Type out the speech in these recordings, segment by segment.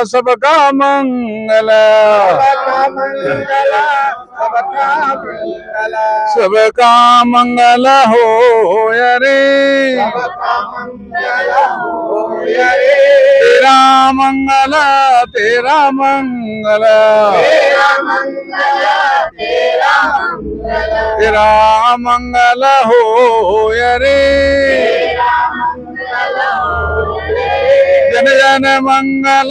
सबका मंगल, सबका मंगल हो रे, तेरा मंगल, तेरा मंगल, तेरा मंगल हो रे, जन जन मंगल,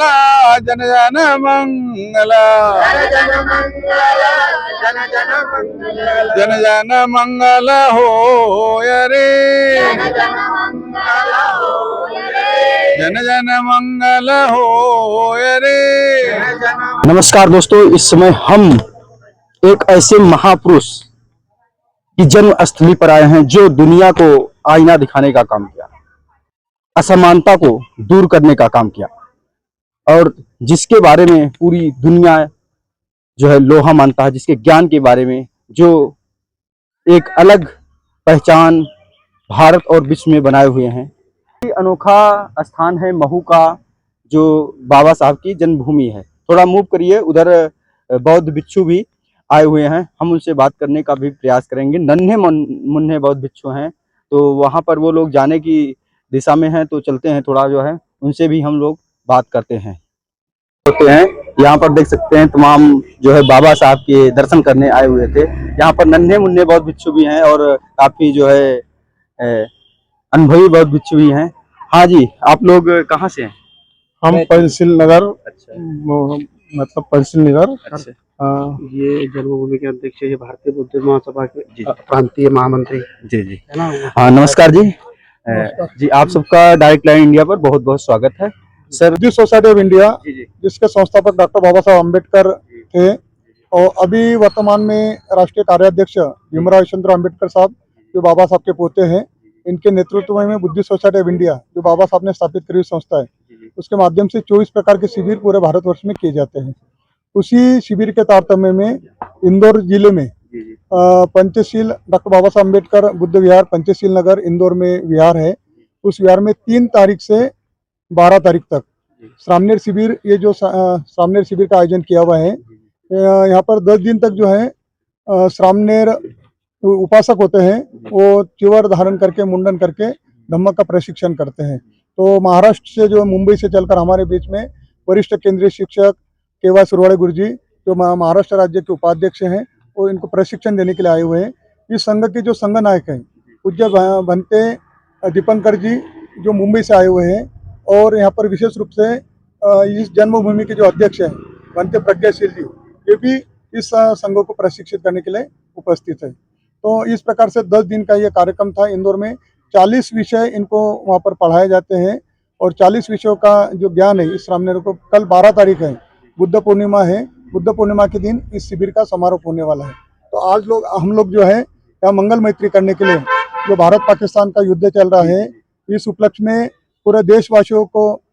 जन जन मंगल, जन जन मंगल हो रे, जन जन मंगल हो रे। नमस्कार दोस्तों, इस समय हम एक ऐसे महापुरुष की जन्म स्थली पर आए हैं जो दुनिया को आईना दिखाने का काम किया, असमानता को दूर करने का काम किया और जिसके बारे में पूरी दुनिया जो है लोहा मानता है, जिसके ज्ञान के बारे में जो एक अलग पहचान भारत और विश्व में बनाए हुए हैं। अनोखा स्थान है महू का, जो बाबा साहब की जन्मभूमि है। थोड़ा मूव करिए, उधर बौद्ध भिक्षु भी आए हुए हैं, हम उनसे बात करने का भी प्रयास करेंगे। नन्हे मुन्ने बौद्ध भिक्षु हैं, तो वहाँ पर वो लोग जाने की दिशा में हैं, तो चलते हैं, थोड़ा जो है उनसे भी हम लोग बात करते हैं। यहाँ पर देख सकते हैं तमाम जो है बाबा साहब के दर्शन करने आए हुए थे। यहाँ पर नन्हे मुन्ने बौद्ध भिक्षु भी हैं और काफी जो है अनुभवी बौद्ध भिक्षु भी हैं। हाँ जी, आप लोग कहाँ से हैं? हम पंसिल नगर। अच्छा, मतलब पंसिल नगर। अच्छा। ये जन्मभूमि के अध्यक्ष है, ये भारतीय बुद्ध महासभा के प्रांतीय महामंत्री। जी जी, है ना। हाँ, नमस्कार जी। जी, आप सबका डायरेक्ट लाइन इंडिया पर बहुत बहुत स्वागत है sir. Buddhist society of India, जी, जिसके संस्थापक डॉक्टर बाबा साहब अम्बेडकर थे और अभी वर्तमान में राष्ट्रीय कार्याध्यक्ष भीमराव चंद्र अम्बेडकर साहब, जो बाबा साहब के पोते हैं, इनके नेतृत्व में बुद्धिस्ट सोसाइटी ऑफ इंडिया, जो बाबा साहब ने स्थापित करी हुई संस्था है, उसके माध्यम से 24 प्रकार के शिविर पूरे भारतवर्ष में किए जाते हैं। उसी शिविर के तारतम्य में इंदौर जिले में पंचशील डॉक्टर बाबा साहब अम्बेडकर बुद्ध विहार पंचशील नगर इंदौर में विहार है। उस विहार में 3 तारीख से 12 तारीख तक श्रामणेर शिविर, ये जो श्रामणेर शिविर का आयोजन किया हुआ है। यहाँ पर 10 दिन तक जो है श्रामणेर उपासक होते हैं, वो चिवर धारण करके मुंडन करके धम्म का प्रशिक्षण करते हैं। तो महाराष्ट्र से जो मुंबई से चलकर हमारे बीच में वरिष्ठ केंद्रीय शिक्षक केवाय सुरवाड़े गुरु जी, जो महाराष्ट्र राज्य के उपाध्यक्ष हैं, वो इनको प्रशिक्षण देने के लिए आए हुए हैं। इस संघ के जो संघ नायक हैं पूज्य भंते दीपंकर जी, जो मुंबई से आए हुए हैं, और यहाँ पर विशेष रूप से इस जन्मभूमि के जो अध्यक्ष हैं भंते प्रज्ञाशील जी, ये भी इस संघ को प्रशिक्षित करने के लिए उपस्थित है। तो इस प्रकार से 10 दिन का ये कार्यक्रम था। इंदौर में 40 विषय इनको वहाँ पर पढ़ाए जाते हैं और 40 विषयों का जो ज्ञान है इस श्रामणेर को, कल 12 तारीख है, बुद्ध पूर्णिमा है, बुद्ध पूर्णिमा के दिन इस शिविर का समारोह होने वाला है। तो आज हम लोग जो है यहाँ मंगल मैत्री करने के लिए, जो भारत पाकिस्तान का युद्ध चल रहा है, इस उपलक्ष्य में पूरे देशवासियों को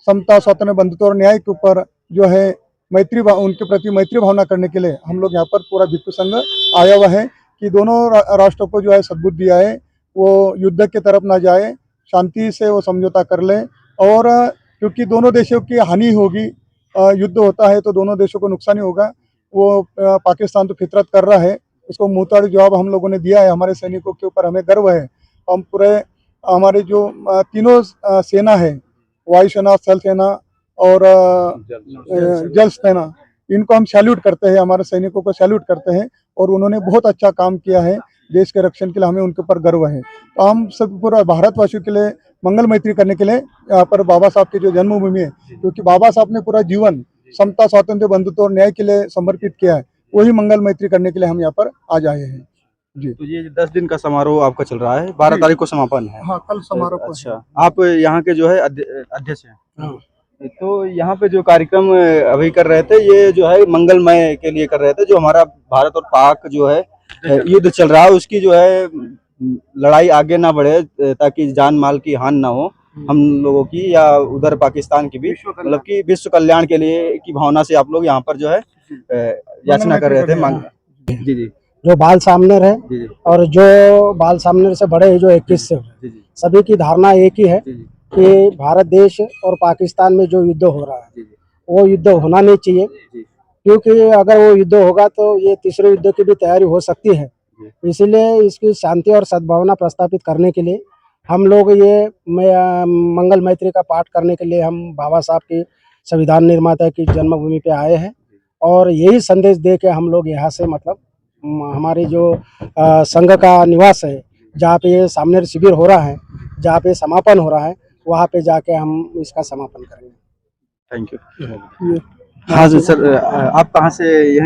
समता, स्वातंत्र्य, बंधुत्व और न्याय के ऊपर जो है उनके प्रति मैत्री भावना करने के लिए हम लोग यहाँ पर पूरा भिक्षु संघ आया हुआ है कि दोनों राष्ट्रों को जो है सद्बुद्धि आए, वो युद्ध के तरफ ना जाए, शांति से वो समझौता कर ले। और क्योंकि दोनों देशों की हानि होगी, युद्ध होता है तो दोनों देशों को नुकसान ही होगा। वो पाकिस्तान तो फितरत कर रहा है, उसको मुंहतोड़ जवाब हम लोगों ने दिया है। हमारे सैनिकों के ऊपर हमें गर्व है। हम पूरे हमारे जो तीनों सेना है, वायुसेना, स्थल सेना और जल सेना, इनको हम सैल्यूट करते हैं, हमारे सैनिकों को सैल्यूट करते हैं और उन्होंने बहुत अच्छा काम किया है देश के रक्षण के लिए, हमें उनके ऊपर गर्व है। तो हम सब पूरा भारतवासियों के लिए मंगल मैत्री करने के लिए यहाँ पर बाबा साहब की जो जन्मभूमि है, क्योंकि बाबा साहब ने पूरा जीवन समता, स्वातंत्र्य, बंधुत्व और न्याय के लिए समर्पित किया है, वही मंगल मैत्री करने के लिए हम यहाँ पर आज आए हैं जी। तो ये 10 दिन का समारोह आपका चल रहा है, 12 तारीख को समापन है। हाँ, कल समारोह को। अच्छा, आप यहाँ के जो है अध्यक्ष हैं। हाँ। तो यहाँ पे जो कार्यक्रम अभी कर रहे थे, ये जो है मंगलमय के लिए कर रहे थे। जो हमारा भारत और पाक जो है युद्ध चल रहा है, उसकी जो है लड़ाई आगे ना बढ़े, ताकि जान माल की हानि ना हो हम लोगों की या उधर पाकिस्तान की भी, मतलब कि विश्व कल्याण के लिए की भावना से आप लोग यहाँ पर जो है याचना कर रहे थे। जी जी, जो बाल सामनेर है जी जी, और जो बाल सामनेर से बड़े हैं, जो 21 से, जी जी, सभी की धारणा एक ही है कि भारत देश और पाकिस्तान में जो युद्ध हो रहा है वो युद्ध होना नहीं चाहिए, क्योंकि अगर वो युद्ध होगा तो ये तीसरे युद्ध की भी तैयारी हो सकती है। इसीलिए इसकी शांति और सद्भावना प्रस्थापित करने के लिए हम लोग ये मंगल मैत्री का पाठ करने के लिए हम बाबा साहब की संविधान निर्माता की जन्मभूमि पे आए हैं और यही संदेश दे के हम लोग यहाँ से मतलब हमारी जो संघ का निवास है, जहाँ पे ये सामने शिविर हो रहा है, जहाँ पे समापन हो रहा है, वहाँ पे जाके हम इसका समापन करेंगे। Thank you. हाँ सर, आप कहाँ से?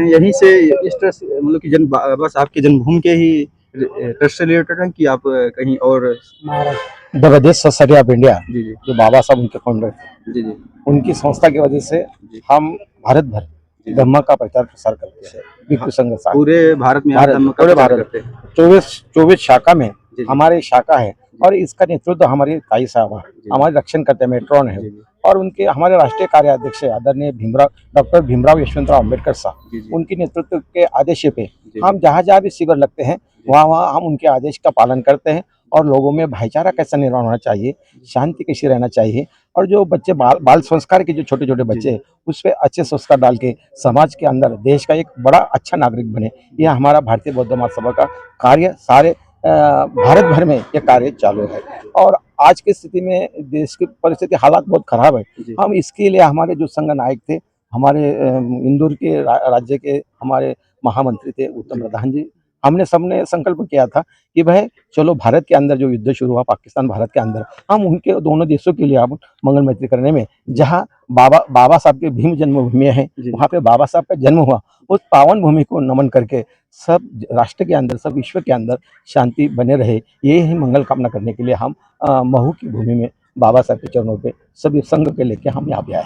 यहीं से इस ट्रस्ट मतलब कि बाबा साहब की जन्मभूमि के ही ट्रस्ट से रिलेटेड हैं कि आप कहीं और? महाराज द प्रदेश सोसाइटी ऑफ इंडिया, जी जी जो बाबा साहब उनके फाउंडर थे, जी जी उनकी संस्था की वजह से हम भारत भर धर्म का प्रचार प्रसार करते हैं। विश्व संघ साथ पूरे भारत में आप भारत- धर्म का पूरे प्रचार भारत। करते हैं। 24 शाखा में जी। हमारी शाखा है और इसका नेतृत्व हमारी ताई साहब हमारे रक्षण करते हैं, मेट्रॉन है। जी, जी। और उनके हमारे राष्ट्रीय कार्याध्यक्ष आदरणीय डॉक्टर भीमराव यशवंतराव अम्बेडकर साहब, जी, जी। उनके नेतृत्व के आदेश पे जी। हम जहाँ जहाँ भी शिविर लगते हैं वहाँ हम उनके आदेश का पालन करते हैं और लोगों में भाईचारा कैसा निर्माण होना चाहिए, शांति कैसी रहना चाहिए, और जो बच्चे बाल संस्कार के जो छोटे छोटे बच्चे हैं उस पर अच्छे संस्कार डाल के समाज के अंदर देश का एक बड़ा अच्छा नागरिक बने, यह हमारा भारतीय बौद्ध महासभा का कार्य सारे भारत भर में ये कार्य चालू है। और आज की स्थिति में देश की परिस्थिति हालात बहुत खराब है। हम इसके लिए हमारे जो संघ नायक थे, हमारे इंदौर के राज्य के हमारे महामंत्री थे उत्तम प्रधान जी, हमने सबने संकल्प किया था कि भाई चलो भारत के अंदर जो युद्ध शुरू हुआ पाकिस्तान भारत के अंदर, हम उनके दोनों देशों के लिए अब मंगल मैत्री करने में, जहाँ बाबा साहब के भीम जन्मभूमि है, वहाँ पे बाबा साहब का जन्म हुआ, उस पावन भूमि को नमन करके सब राष्ट्र के अंदर, सब विश्व के अंदर शांति बने रहे, ये ही मंगल कामना करने के लिए हम महू की भूमि में बाबा साहब के चरणों पे सभी संघ के लेके हम यहाँ पे आए।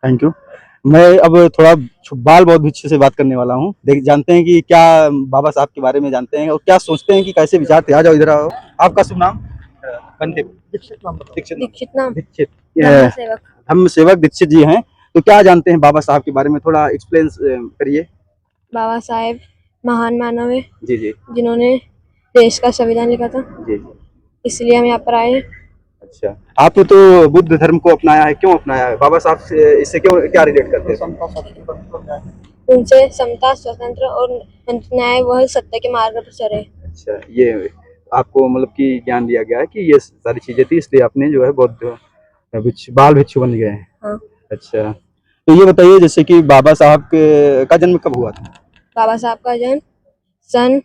Thank you. मैं अब थोड़ा बाल बौद्ध भिक्षु से बात करने वाला हूँ। जानते हैं कि क्या बाबा साहब के बारे में जानते हैं और क्या सोचते हैं कि कैसे विचार थे। आ जाओ इधर आओ। आपका शुभ नाम? दीक्षित नाम दीक्षित धर्म सेवक। हम सेवक दीक्षित जी हैं। तो क्या जानते हैं बाबा साहब के बारे में, थोड़ा एक्सप्लेन करिए। बाबा साहेब महान मानव है जी जी जिन्होंने देश का संविधान लिखा था, जी। इसलिए हम यहाँ पर आए हैं। अच्छा, आप तो बुद्ध धर्म को अपनाया है, क्यों अपनाया है? बाबा साहब से इससे क्यों क्या रिलेट करते हैं? उनसे समता, स्वतंत्र और न्याय वह सत्य के मार्ग पर चले। अच्छा, ये आपको मतलब कि ज्ञान दिया गया है कि ये सारी चीजें थी, इसलिए आपने जो है बौद्ध बाल भिक्षु बन गए हैं। हाँ। अच्छा, तो ये बताइए जैसे कि बाबा साहब का जन्म कब हुआ था? बाबा साहब का जन्म सन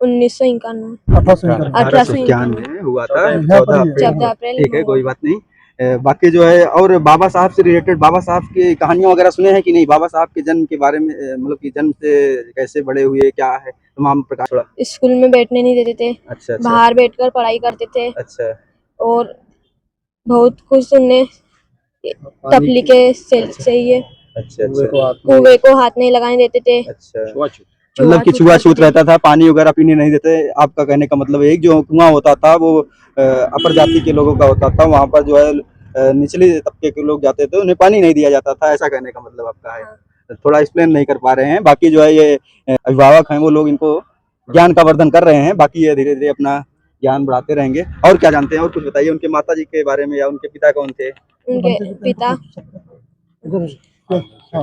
1991 1891 हुआ था, 14 अप्रैल। ठीक है, कोई बात नहीं। बाकी जो है, और बाबा साहब से रिलेटेड बाबा साहब की कहानियां वगैरह सुने हैं कि नहीं? बाबा साहब के जन्म के बारे में, मतलब कि जन्म से कैसे बड़े हुए, क्या है तमाम प्रकार? थोड़ा स्कूल में बैठने नहीं देते थे, अच्छा बाहर बैठकर पढ़ाई करते थे अच्छा और बहुत कुछ सुनने तपली के से ये अच्छा कुएं को हाथ नहीं लगाने देते थे। अच्छा, मतलब कि छुआछूत रहता था, पानी वगैरह पीने नहीं देते। आपका कहने का मतलब है जो कुआं होता था वो अपर जाति के लोगों का होता था, वहाँ पर जो है निचले तबके के लोग जाते थे, उन्हें पानी नहीं दिया जाता था, ऐसा कहने का मतलब आपका है। थोड़ा एक्सप्लेन नहीं कर पा रहे हैं। बाकी जो है ये अभिभावक हैं वो लोग इनको ज्ञान का वर्धन कर रहे हैं, बाकी ये धीरे धीरे अपना ज्ञान बढ़ाते रहेंगे। और क्या जानते हैं, और कुछ बताइए उनके माता जी के बारे में, या उनके पिता कौन थे? उनके पिता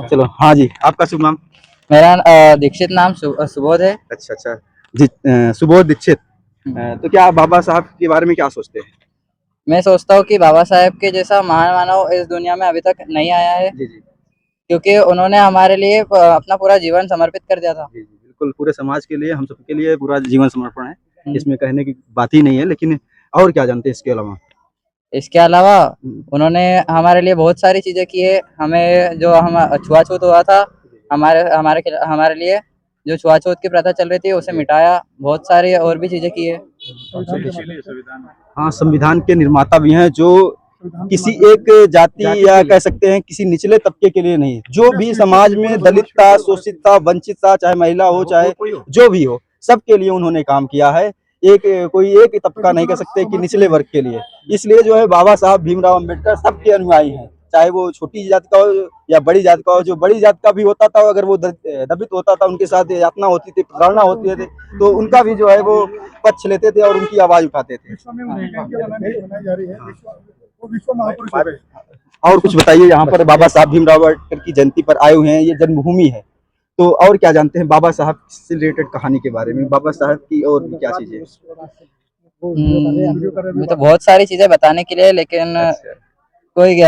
चलो, हाँ जी, आपका शुभ नाम? मेरा दीक्षित नाम सुबोध है। अच्छा अच्छा जी, सुबोध दीक्षित। तो क्या आप बाबा साहब के बारे में क्या सोचते हैं? मैं सोचता हूँ कि बाबा साहेब के जैसा महान मानव इस दुनिया में अभी तक नहीं आया है, जी जी क्योंकि उन्होंने हमारे लिए अपना पूरा जीवन समर्पित कर दिया था। जी जी, बिल्कुल, पूरे समाज के लिए, हम सबके लिए पूरा जीवन समर्पण है, इसमें कहने की बात ही नहीं है। लेकिन और क्या जानते हैं इसके अलावा? इसके अलावा उन्होंने हमारे लिए बहुत सारी चीजें की है। हमें जो हम छुआछूत हुआ था, हमारे लिए जो छुआछूत की प्रथा चल रही थी उसे मिटाया, बहुत सारी और भी चीजें की है। हाँ, संविधान के निर्माता भी हैं, जो किसी एक जाति या कह सकते हैं किसी निचले तबके के लिए नहीं, जो भी समाज में दलितता, शोषितता, वंचितता, चाहे महिला हो चाहे जो भी हो, सबके लिए उन्होंने काम किया है। कोई एक तबका नहीं कह सकते कि निचले वर्ग के लिए। इसलिए जो है बाबा साहब भीमराव अम्बेडकर सबके अनुयायी हैं, चाहे वो छोटी जाति का हो या बड़ी जाति का हो। जो बड़ी जाति का भी होता था, अगर वो दबित होता था, उनके साथ यातना होती थी, प्रताड़ना होती थी, तो उनका भी जो है वो पक्ष लेते थे और उनकी आवाज उठाते थे। वो विश्व महापुरुष हो गए। और कुछ बताइए, यहाँ पर बाबा साहब भीमराव अम्बेडकर की जयंती पर आए हुए हैं, ये जन्मभूमि है, तो और क्या जानते हैं बाबा साहब से रिलेटेड कहानी के बारे में, बाबा साहब की और भी क्या चीजें? मैं तो बहुत सारी चीजें बताने के लिए, लेकिन अच्छा। कोई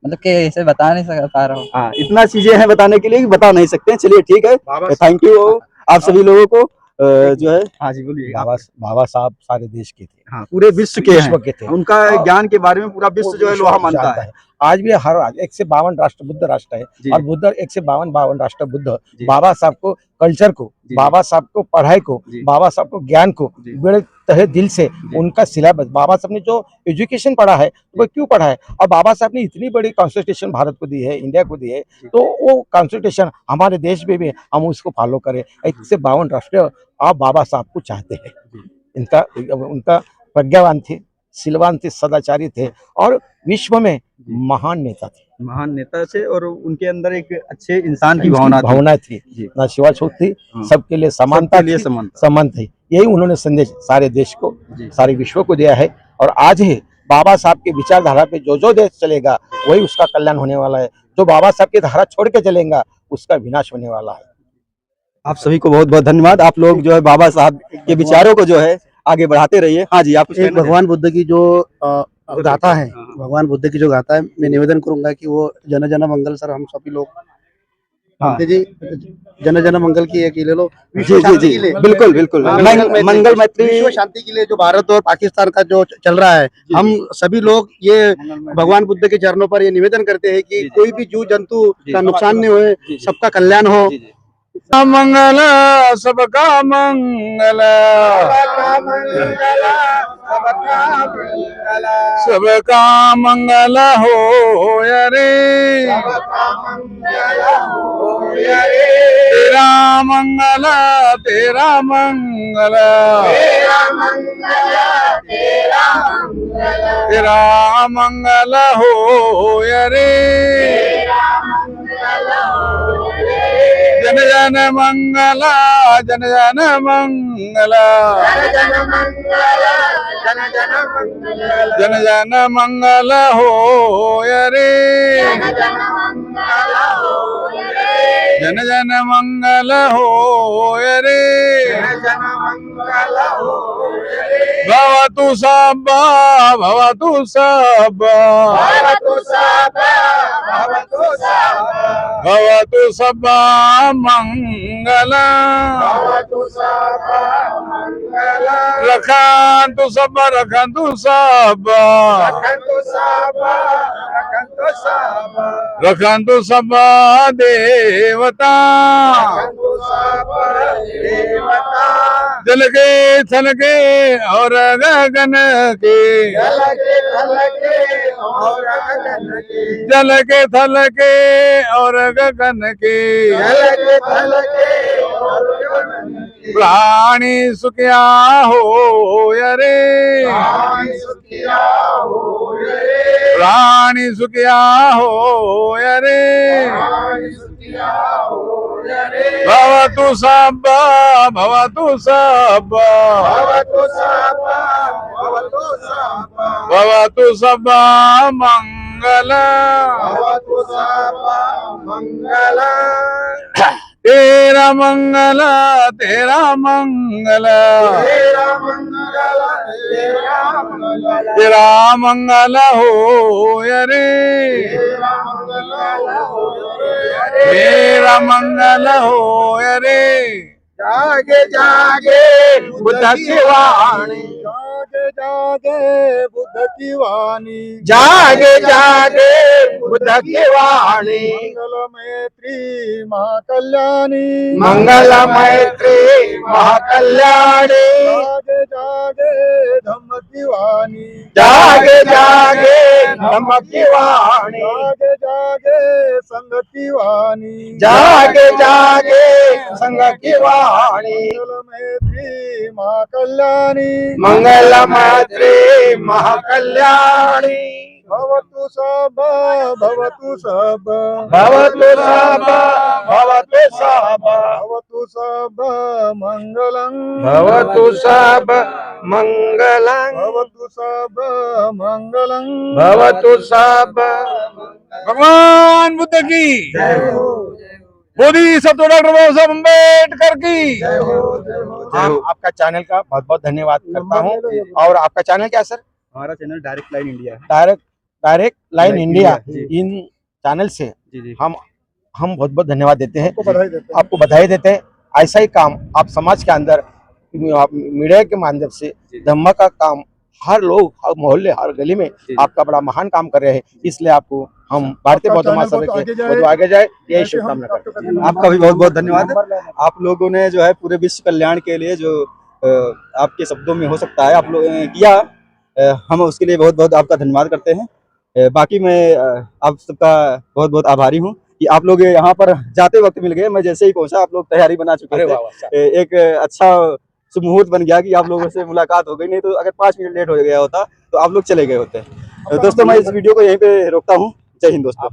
मतलब कि इसे बता नहीं पा रहा हूँ। हाँ, इतना चीजें हैं बताने के लिए कि बता नहीं सकते हैं। चलिए ठीक है, थैंक यू आप सभी लोगों को। जो है, हाँ जी बोलिए। बाबा साहब सारे देश के थे, हाँ, पूरे विश्व के विश्व हैं, के थे। उनका ज्ञान के बारे में पूरा विश्व जो है लोहा मानता है। आज भी हर 152 राष्ट्र बुद्ध राष्ट्र है, जी। और बुद्ध 152 राष्ट्र बुद्ध जी। बाबा साहब को कल्चर को, जी। बाबा साहब को पढ़ाई को, जी। बाबा साहब को ज्ञान को जी। बड़े तहे दिल से जी। उनका सिलेबस, बाबा साहब ने जो एजुकेशन पढ़ा है वो क्यों पढ़ा है, और बाबा साहब ने इतनी बड़ी कॉन्स्टिट्यूशन भारत को दी है, इंडिया को दी है, तो वो कॉन्स्टिट्यूशन हमारे देश में भी हम उसको फॉलो करें। 152 राष्ट्र आप बाबा साहब को चाहते हैं। उनका प्रज्ञावान थे, सिलवान थे, सदाचारी थे, और विश्व में महान नेता थे, महान नेता थे, और उनके अंदर एक अच्छे इंसान की भावना थी, जी। ना छुआछूत थी, हाँ। सबके लिए समानता सबके लिए थी, समानता। सम्मान थी। यही उन्होंने संदेश सारे देश को, जी। सारे विश्व को दिया है। और आज ही बाबा साहब की विचारधारा पे जो देश चलेगा वही उसका कल्याण होने वाला है। जो बाबा साहब की धारा छोड़ के चलेगा उसका विनाश होने वाला है। आप सभी को बहुत बहुत धन्यवाद। आप लोग जो है बाबा साहब के विचारों को जो है आगे बढ़ाते रहिए। हाँ जी, आप कुछ एक कहना भगवान बुद्ध की जो गाथा है, हाँ। भगवान बुद्ध की जो गाथा है, मैं निवेदन करूंगा कि वो जन जन मंगल, सर हम सभी लोग हाँ। जी जन जन मंगल की एक ले लो, जी जी जी, बिल्कुल बिल्कुल, मंगल मैत्री, विश्व शांति के लिए जो भारत और पाकिस्तान का जो चल रहा है, हम सभी लोग ये भगवान बुद्ध के चरणों पर ये निवेदन करते हैं कि कोई भी जीव जंतु का नुकसान नहीं होए, सबका कल्याण हो। मंगल सबका मंगल, सबका मंगल हो रे, तेरा मंगल तेरा मंगल, तेरा मंगल हो रे, जन जन मंगल, जन जन मंगल, जन जन मंगल हो रे, जन जन मंगल हो रे, भवतु सबा, भवतु सबा, भवतु सबा मंगल, रखन्तु सब, रखन्तु सब, रखन्तु सब देवता, जल के थल के और गगन के, जल के थल के और गगन के, प्राणी सुखिया हो रे, प्राणी सुखिया हो रे, भवतु सब, भवतु सब, भवतु सब मंगल, तेरा मंगल तेरा मंगल, तेरा मंगल हो रे, तेरा मंगल हो रे, जागे जागे बुद्ध की वाणी, जागे जागे बुद्ध की वाणी, जागे जागे बुद्ध की वाणी, मंगल मैत्री महाकल्याणी, मंगल मैत्री महाकल्याणी, जागे जागे धम्म की वाणी, जागे जागे धम्म की वाणी, जागे जागे संघ की वाणी, जागे जागे संघ की वाणी, मंगल मैत्री महाकल्याणी, मंगल मैत्री महाकल्याणी। भवतु सब भवतु सब भवतु सब भवतु सब भवतु सब मंगलं भवतु सब मंगलं भवतु सब मंगलं भवतु सब। भगवान बुद्ध की मोदी सब तो डॉक्टर बाबा साहब अम्बेडकर की। हम आपका चैनल का बहुत बहुत धन्यवाद करता हूँ। और आपका चैनल क्या है सर? हमारा चैनल डायरेक्ट लाइन इंडिया है। Direct line India. जी। इन चैनल से जी। हम बहुत बहुत धन्यवाद देते हैं, बधाई देते हैं। आपको बधाई देते हैं। ऐसा ही काम आप समाज के अंदर मीडिया के माध्यम से धम्मा का काम हर लोग, हर मोहल्ले, हर गली में आपका बड़ा महान काम कर रहे हैं। इसलिए आपको हम भारतीय बौद्ध महासभा के बहुत आगे जाए यही शुभकामना करते हैं। आपका भी बहुत बहुत धन्यवाद। आप लोगों ने जो है पूरे विश्व कल्याण के लिए जो आपके शब्दों में हो सकता है आप लोगों ने किया, हम उसके लिए बहुत बहुत आपका धन्यवाद करते हैं। बाकी मैं आप सबका बहुत बहुत आभारी हूँ कि आप लोग यहाँ पर जाते वक्त मिल गए। मैं जैसे ही पहुंचा आप लोग तैयारी बना चुके थे। एक अच्छा मुहूर्त बन गया कि आप लोगों से मुलाकात हो गई, नहीं तो अगर 5 मिनट लेट हो गया होता तो आप लोग चले गए होते। दोस्तों मैं इस वीडियो को यहीं पे रोकता हूँ। जय हिंद दोस्तों।